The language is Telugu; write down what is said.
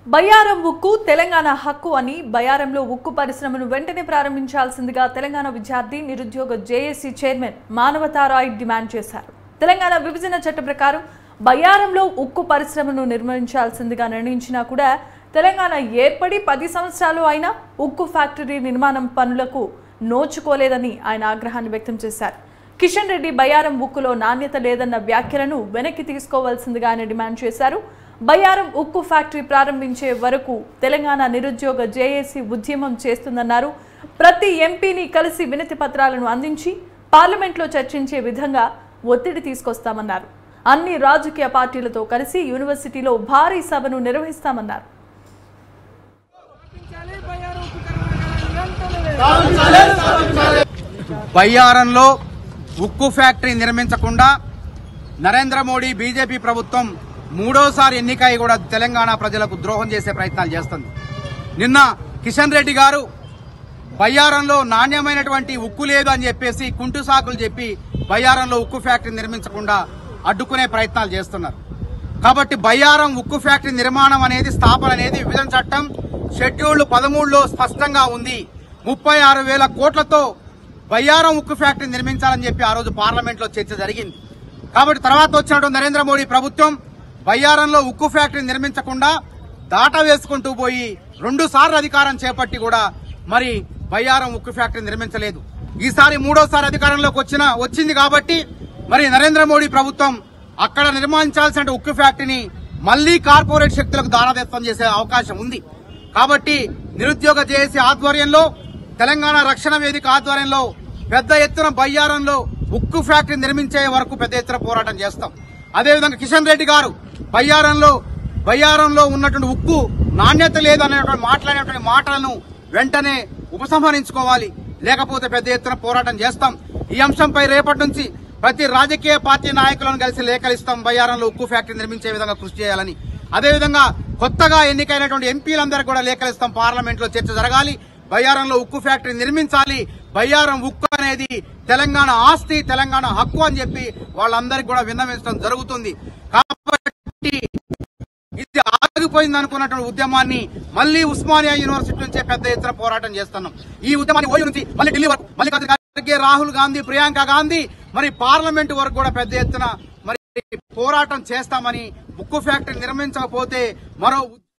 బయ్యారం ఉక్కు తెలంగాణ హక్కు అని బయ్యారంలో ఉక్కు పరిశ్రమను వెంటనే ప్రారంభించాల్సిందిగా తెలంగాణ విద్యార్థి నిరుద్యోగ జేఏసీ చైర్మన్ మానవతారాయ్ డిమాండ్ చేశారు. తెలంగాణ విభజన చట్టం ప్రకారం బయ్యారంలో ఉక్కు పరిశ్రమను నిర్మించాల్సిందిగా నిర్ణయించినా కూడా తెలంగాణ ఏర్పడి 10 సంవత్సరాలు అయినా ఉక్కు ఫ్యాక్టరీ నిర్మాణం పనులకు నోచుకోలేదని ఆయన ఆగ్రహాన్ని వ్యక్తం చేశారు. కిషన్ రెడ్డి బయ్యారం ఉక్కులో నాణ్యత లేదన్న వ్యాఖ్యలను వెనక్కి తీసుకోవాల్సిందిగా ఆయన డిమాండ్ చేశారు. బయ్యారం ఉక్కు ఫ్యాక్టరీ ప్రారంభించే వరకు తెలంగాణ నిరుద్యోగ జేఏసీ ఉద్యమం చేస్తుందన్నారు. ప్రతి ఎంపీని కలిసి వినతి పత్రాలను అందించి పార్లమెంట్లో చర్చించే విధంగా ఒత్తిడి తీసుకొస్తామన్నారు. అన్ని రాజకీయ పార్టీలతో కలిసి యూనివర్సిటీలో భారీ సభను నిర్వహిస్తామన్నారు. బయ్యారంలో ఉక్కు ఫ్యాక్టరీ నిర్మించకుండా నరేంద్ర మోడీ బీజేపీ ప్రభుత్వం మూడోసారి ఎన్నికై కూడా తెలంగాణ ప్రజలకు ద్రోహం చేసే ప్రయత్నాలు చేస్తుంది. నిన్న కిషన్ రెడ్డి గారు బయ్యారంలో నాణ్యమైనటువంటి ఉక్కు లేదు అని చెప్పేసి కుంటు సాకులు చెప్పి బయ్యారంలో ఉక్కు ఫ్యాక్టరీ నిర్మించకుండా అడ్డుకునే ప్రయత్నాలు చేస్తున్నారు. కాబట్టి బయ్యారం ఉక్కు ఫ్యాక్టరీ నిర్మాణం అనేది స్థాపన అనేది విభజన చట్టం షెడ్యూల్ 13లో స్పష్టంగా ఉంది. 36,000 కోట్లతో బయ్యారం ఉక్కు ఫ్యాక్టరీ నిర్మించాలని చెప్పి ఆ రోజు పార్లమెంట్లో చర్చ జరిగింది. కాబట్టి తర్వాత వచ్చినటువంటి నరేంద్ర మోడీ ప్రభుత్వం బయ్యారంలో ఉక్కు ఫ్యాక్టరీ నిర్మించకుండా దాట వేసుకుంటూ పోయి 2 సార్లు అధికారం చేపట్టి కూడా మరి బయ్యారం ఉక్కు ఫ్యాక్టరీ నిర్మించలేదు. ఈసారి 3వ అధికారంలోకి వచ్చింది కాబట్టి మరి నరేంద్ర మోడీ ప్రభుత్వం అక్కడ నిర్మించాల్సిన ఉక్కు ఫ్యాక్టరీని మళ్లీ కార్పొరేట్ శక్తులకు దారాదత్తం చేసే అవకాశం ఉంది. కాబట్టి నిరుద్యోగ జేఏసీ ఆధ్వర్యంలో తెలంగాణ రక్షణ వేదిక ఆధ్వర్యంలో పెద్ద ఎత్తున బయ్యారంలో ఉక్కు ఫ్యాక్టరీ నిర్మించే వరకు పెద్ద ఎత్తున పోరాటం చేస్తాం. అదేవిధంగా కిషన్ రెడ్డి గారు బయ్యారంలో ఉన్నటువంటి ఉక్కు నాణ్యత లేదనేటువంటి మాట్లాడేటువంటి మాటలను వెంటనే ఉపసంహరించుకోవాలి, లేకపోతే పెద్ద ఎత్తున పోరాటం చేస్తాం. ఈ అంశంపై రేపటి నుంచి ప్రతి రాజకీయ పార్టీ నాయకులను కలిసి లేఖలిస్తాం. బయ్యారంలో ఉక్కు ఫ్యాక్టరీ నిర్మించే విధంగా కృషి చేయాలని, అదేవిధంగా కొత్తగా ఎన్నికైనటువంటి ఎంపీలందరికీ కూడా లేఖలిస్తాం. పార్లమెంట్ లో చర్చ జరగాలి, బయ్యారంలో ఉక్కు ఫ్యాక్టరీ నిర్మించాలి. బయ్యారం ఉక్కు అనేది తెలంగాణ ఆస్తి, తెలంగాణ హక్కు అని చెప్పి వాళ్ళందరికీ కూడా విన్నవించడం జరుగుతుంది. కాబట్టి ఇది ఆగిపోయింది అనుకున్నటువంటి ఉద్యమాన్ని మళ్లీ ఉస్మానియా యూనివర్సిటీ నుంచే పెద్ద ఎత్తున పోరాటం చేస్తున్నాం. ఈ ఉద్యమాన్ని ఓయూ నుంచి మళ్ళీ ఢిల్లీ వరకు, మల్లికార్జున ఖర్గే, రాహుల్ గాంధీ, ప్రియాంక గాంధీ మరి పార్లమెంట్ వరకు కూడా పెద్ద ఎత్తున మరి పోరాటం చేస్తామని, ఉక్కు ఫ్యాక్టరీ నిర్మించకపోతే మరో